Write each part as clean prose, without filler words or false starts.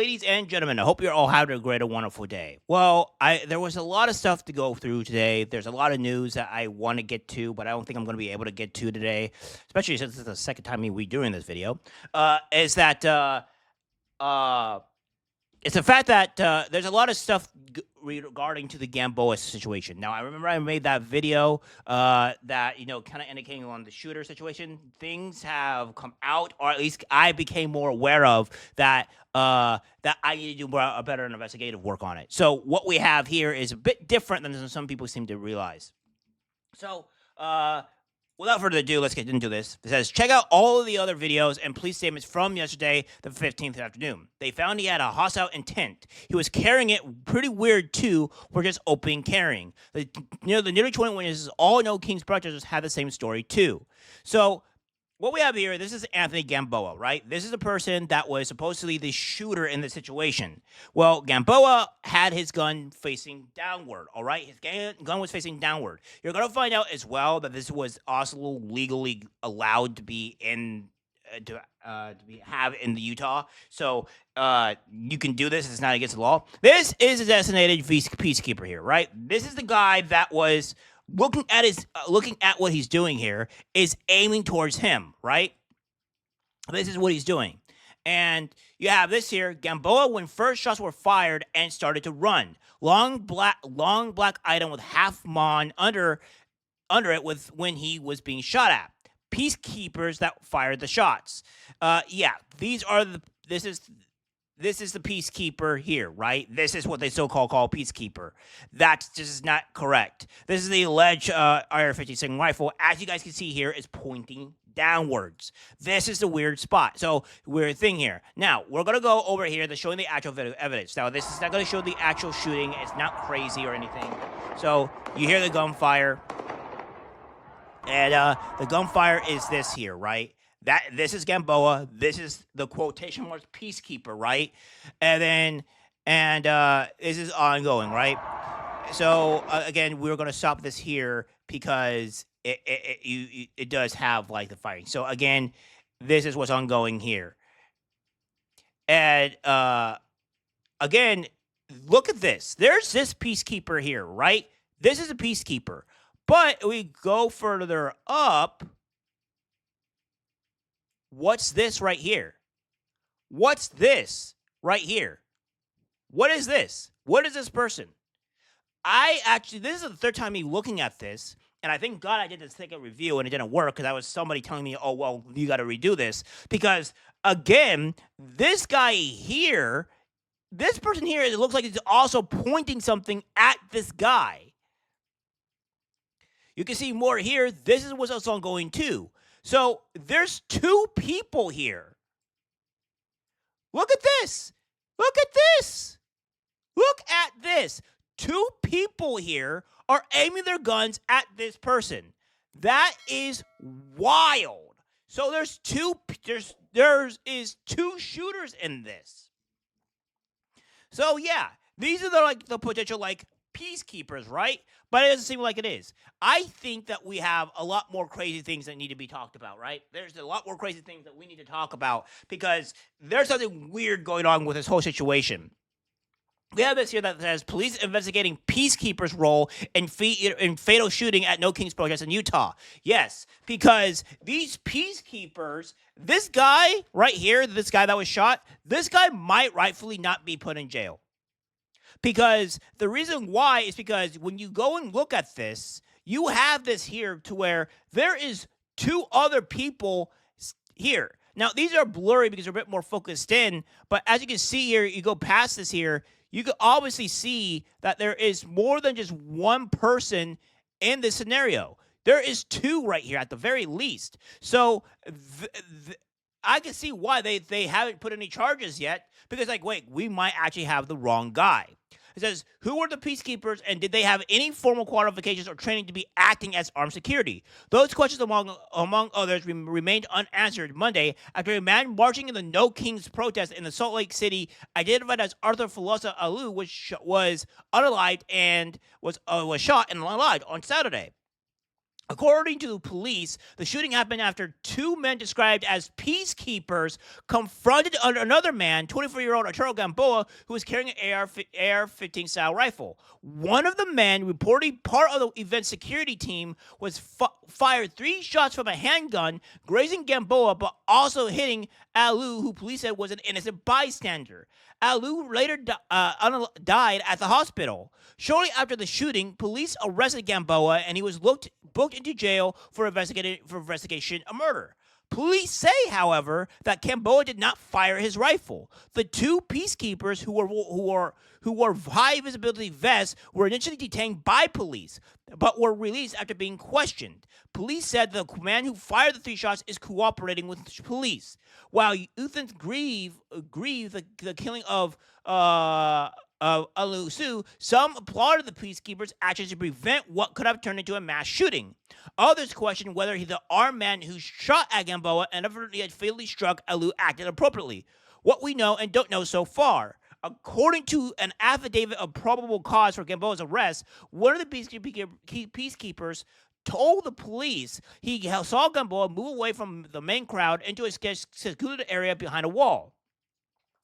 ladies and gentlemen, I hope you're all having a great and wonderful day. Well, there was a lot of stuff to go through today. There's a lot of news that I want to get to, but I don't think I'm going to be able to get to today, especially since it's the second time we're doing this video. Is that uh, it's the fact that there's a lot of stuff regarding to the Gamboa situation. Now, I remember I made that video that, kind of indicating on the shooter situation. Things have come out, or at least I became more aware of that that I need to do a better investigative work on it. So what we have here is a bit different than some people seem to realize. So, without further ado, let's get into this. It says, check out all of the other videos and police statements from yesterday, the 15th afternoon. They found he had a hostile intent. He was carrying it pretty weird, too, for just open carrying. The nearly 20 witnesses all know King's protesters had the same story, too. So, what we have here, this is Anthony Gamboa, right? This is the person that was supposedly the shooter in the situation. Well, Gamboa had his gun facing downward, all right? His gun was facing downward. You're going to find out as well that this was also legally allowed to be in have in the Utah. So you can do this. It's not against the law. This is a designated peacekeeper here, right? This is the guy that was looking at what he's doing here, is aiming towards him, right? This is what he's doing. And you have this here, Gamboa, when first shots were fired and started to run. Long black item with half mon under it with when he was being shot at. Peacekeepers that fired the shots. This is the peacekeeper here, right? This is what they so-called call peacekeeper. That just is not correct. This is the alleged IR-57 rifle. As you guys can see here, is pointing downwards. This is the weird spot. So, weird thing here. Now, we're going to go over here to showing the actual evidence. Now, this is not going to show the actual shooting. It's not crazy or anything. So, you hear the gunfire. And the gunfire is this here, right? This is Gamboa. This is the quotation marks peacekeeper, right? And this is ongoing, right? So again, we're gonna stop this here because it does have like the fighting. So again, this is what's ongoing here. And again, look at this. There's this peacekeeper here, right? This is a peacekeeper. But we go further up. What's this right here? What's this right here? What is this? What is this person? This is the third time me looking at this, and I thank God I did this second review and it didn't work because I was somebody telling me, oh, well, you got to redo this. Because, again, this guy here, this person here, it looks like he's also pointing something at this guy. You can see more here. This is what's also ongoing, too. So, there's two people here. Look at this. Look at this. Look at this. Two people here are aiming their guns at this person. That is wild. So, there is two shooters in this. So, yeah, these are the potential, peacekeepers, right? But it doesn't seem like it is. I think that we have a lot more crazy things that need to be talked about, right? There's a lot more crazy things that we need to talk about because there's something weird going on with this whole situation. We have this here that says police investigating peacekeepers' role in fatal shooting at No King's protest in Utah. Yes, because these peacekeepers, this guy right here, this guy that was shot, this guy might rightfully not be put in jail. Because the reason why is because when you go and look at this, you have this here to where there is two other people here. Now, these are blurry because they're a bit more focused in, but as you can see here, you go past this here, you can obviously see that there is more than just one person in this scenario. There is two right here at the very least. So I can see why they haven't put any charges yet because, wait, we might actually have the wrong guy. It says, who were the peacekeepers and did they have any formal qualifications or training to be acting as armed security? Those questions, among others, remained unanswered Monday after a man marching in the No Kings protest in the Salt Lake City, identified as Arthur Filosa Alu, was unalived and was shot and unalived on Saturday. According to the police, the shooting happened after two men described as peacekeepers confronted another man, 24-year-old Arturo Gamboa, who was carrying an AR-15 style rifle. One of the men, reportedly part of the event security team, was fired 3 shots from a handgun, grazing Gamboa, but also hitting Alu, who police said was an innocent bystander. Alu later died at the hospital. Shortly after the shooting, police arrested Gamboa, and he was booked into jail for investigation of murder. Police say, however, that Gamboa did not fire his rifle. The two peacekeepers who wore high visibility vests were initially detained by police, but were released after being questioned. Police said the man who fired the 3 shots is cooperating with police. While youths grieve the killing of Alusu, some applauded the peacekeepers' actions to prevent what could have turned into a mass shooting. Others questioned whether the armed man who shot at Gamboa and had fatally struck Alu acted appropriately. What we know and don't know so far. According to an affidavit of probable cause for Gamboa's arrest, one of the peacekeepers told the police he saw Gamboa move away from the main crowd into a secluded area behind a wall.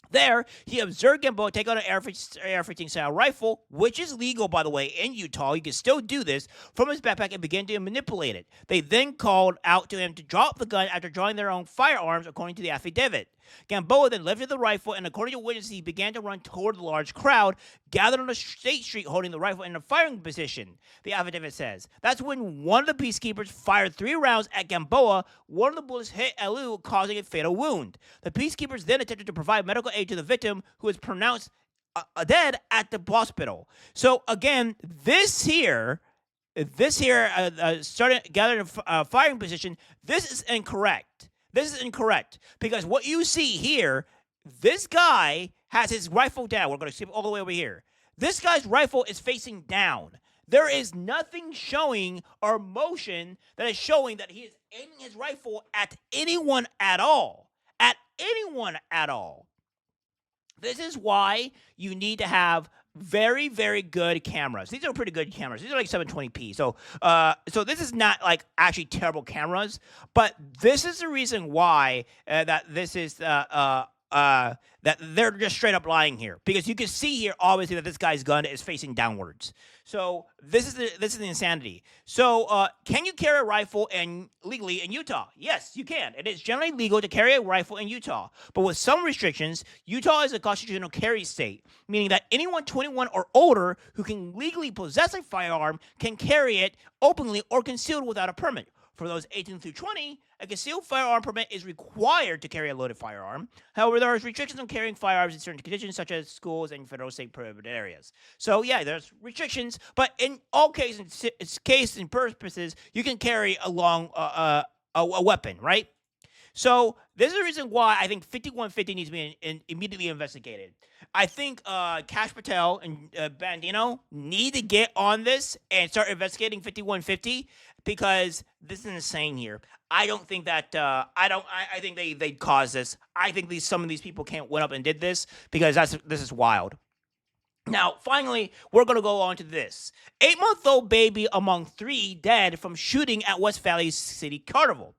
There, he observed Gamboa take out an AR-15 style rifle, which is legal, by the way, in Utah. You can still do this, from his backpack and begin to manipulate it. They then called out to him to drop the gun after drawing their own firearms, according to the affidavit. Gamboa then lifted the rifle, and according to witnesses, he began to run toward the large crowd gathered on a state street holding the rifle in a firing position, the affidavit says. That's when one of the peacekeepers fired 3 rounds at Gamboa. One of the bullets hit Alu, causing a fatal wound. The peacekeepers then attempted to provide medical aid to the victim, who was pronounced dead at the hospital. So again, this here started gathering a firing position. This is incorrect. This is incorrect because what you see here, this guy has his rifle down. We're going to skip all the way over here. This guy's rifle is facing down. There is nothing showing or motion that is showing that he is aiming his rifle at anyone at all. At anyone at all. This is why you need to have very, very good cameras. These are pretty good cameras. These are like 720p. So this is not like actually terrible cameras, but this is the reason why that this is that they're just straight up lying here, because you can see here obviously that this guy's gun is facing downwards. So this is the insanity. So can you carry a rifle legally in Utah? Yes, you can. It is generally legal to carry a rifle in Utah, but with some restrictions. Utah is a constitutional carry state, meaning that anyone 21 or older who can legally possess a firearm can carry it openly or concealed without a permit. For those 18 through 20, a concealed firearm permit is required to carry a loaded firearm. However, there are restrictions on carrying firearms in certain conditions, such as schools and federal state prohibited areas. So, yeah, there's restrictions, but in all cases and purposes, you can carry along a weapon, right? So this is the reason why I think 5150 needs to be immediately investigated. I think Cash Patel and Bandino need to get on this and start investigating 5150, because this is insane here. I don't think that I think they caused this. I think some of these people went up and did this, because this is wild. Now, finally, we're going to go on to this. 8-month-old baby among 3 dead from shooting at West Valley City Carnival.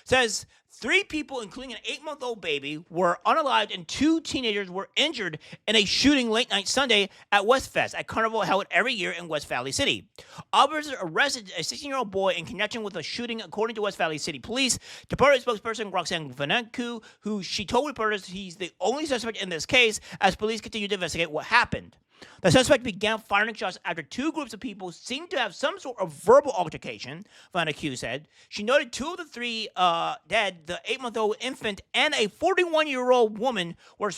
Says 3 people, including an 8-month-old baby, were unalived, and 2 teenagers were injured in a shooting late night Sunday at Westfest, a carnival held every year in West Valley City. Officers arrested a 16-year-old boy in connection with a shooting, according to West Valley City Police. Department spokesperson Roxanne Vanenku, who she told reporters he's the only suspect in this case, as police continue to investigate what happened. The suspect began firing shots after 2 groups of people seemed to have some sort of verbal altercation, Vanenku said. She noted 2 of the 3 dead, the 8-month-old infant and a 41-year-old woman, were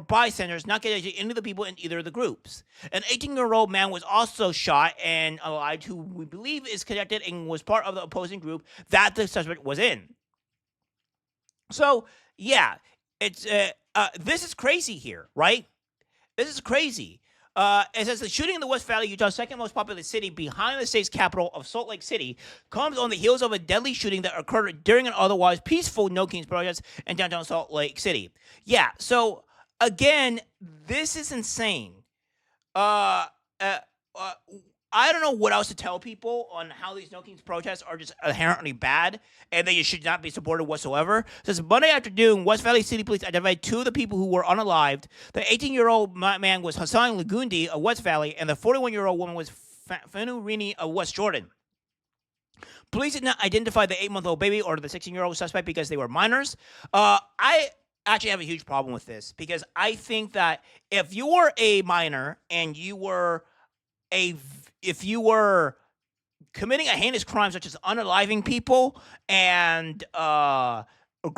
bystanders, not connected to any of the people in either of the groups. An 18-year-old man was also shot and alive, who we believe is connected and was part of the opposing group that the suspect was in. So, yeah, it's this is crazy here, right? This is crazy. It says the shooting in the West Valley, Utah's second most populous city behind the state's capital of Salt Lake City, comes on the heels of a deadly shooting that occurred during an otherwise peaceful No Kings protest in downtown Salt Lake City. Yeah, so again, this is insane. I don't know what else to tell people on how these No Kings protests are just inherently bad and they should not be supported whatsoever. Since Monday afternoon, West Valley City Police identified 2 of the people who were unalived. The 18-year-old man was Hassan Lagundi of West Valley, and the 41-year-old woman was Fanu Rini of West Jordan. Police did not identify the 8-month-old baby or the 16-year-old suspect because they were minors. I actually have a huge problem with this because I think that if you were a minor and if you were committing a heinous crime such as unaliving people and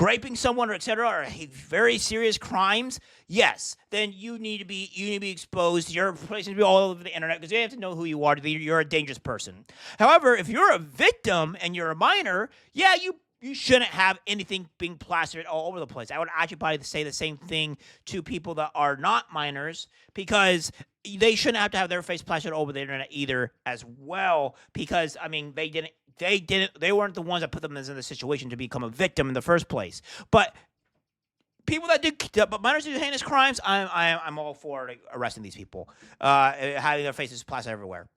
raping someone or etc. or very serious crimes, yes, then you need to be exposed. Your place needs to be all over the internet because they have to know who you are. You're a dangerous person. However, if you're a victim and you're a minor, yeah, you shouldn't have anything being plastered all over the place. I would actually probably say the same thing to people that are not minors because they shouldn't have to have their face plastered over the internet either as well because, I mean, they weren't the ones that put them in the situation to become a victim in the first place. But people but minors do heinous crimes, I'm all for arresting these people, having their faces plastered everywhere.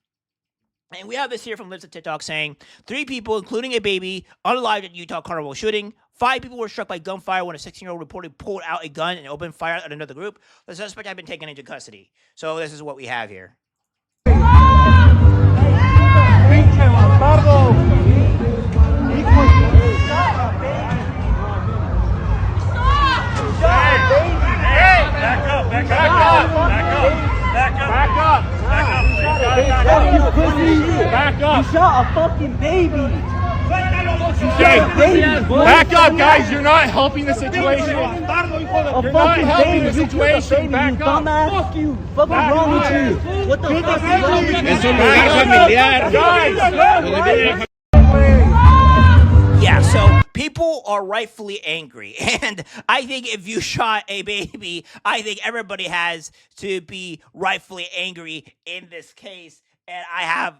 And we have this here from Lives of TikTok saying 3 people, including a baby, unalived at Utah carnival shooting. 5 people were struck by gunfire when a 16-year-old reportedly pulled out a gun and opened fire at another group. The suspect had been taken into custody. So this is what we have here. Back up! You shot a fucking baby! Back up, guys! You're not helping the situation. You're not helping the situation. Back up! Fuck you! What's wrong with you? What the fuck is wrong with you? Es un lugar familiar. Guys! Yeah, so people are rightfully angry. And I think if you shot a baby, I think everybody has to be rightfully angry in this case. And I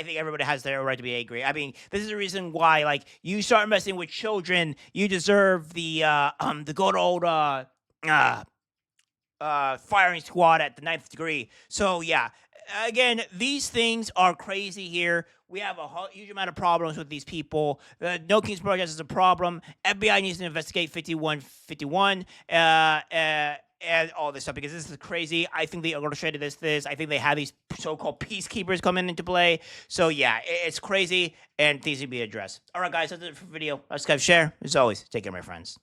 think everybody has their right to be angry. I mean, this is the reason why, like, you start messing with children, you deserve the good old firing squad at the 9th degree. So yeah, again, these things are crazy here. We have a huge amount of problems with these people. The No Kings protest is a problem. FBI needs to investigate 5151. And all this stuff because this is crazy. I think they orchestrated this. I think they have these so-called peacekeepers coming into play. So yeah, it's crazy and things need to be addressed. All right, guys, that's it for the video. Subscribe, share. As always, take care, my friends.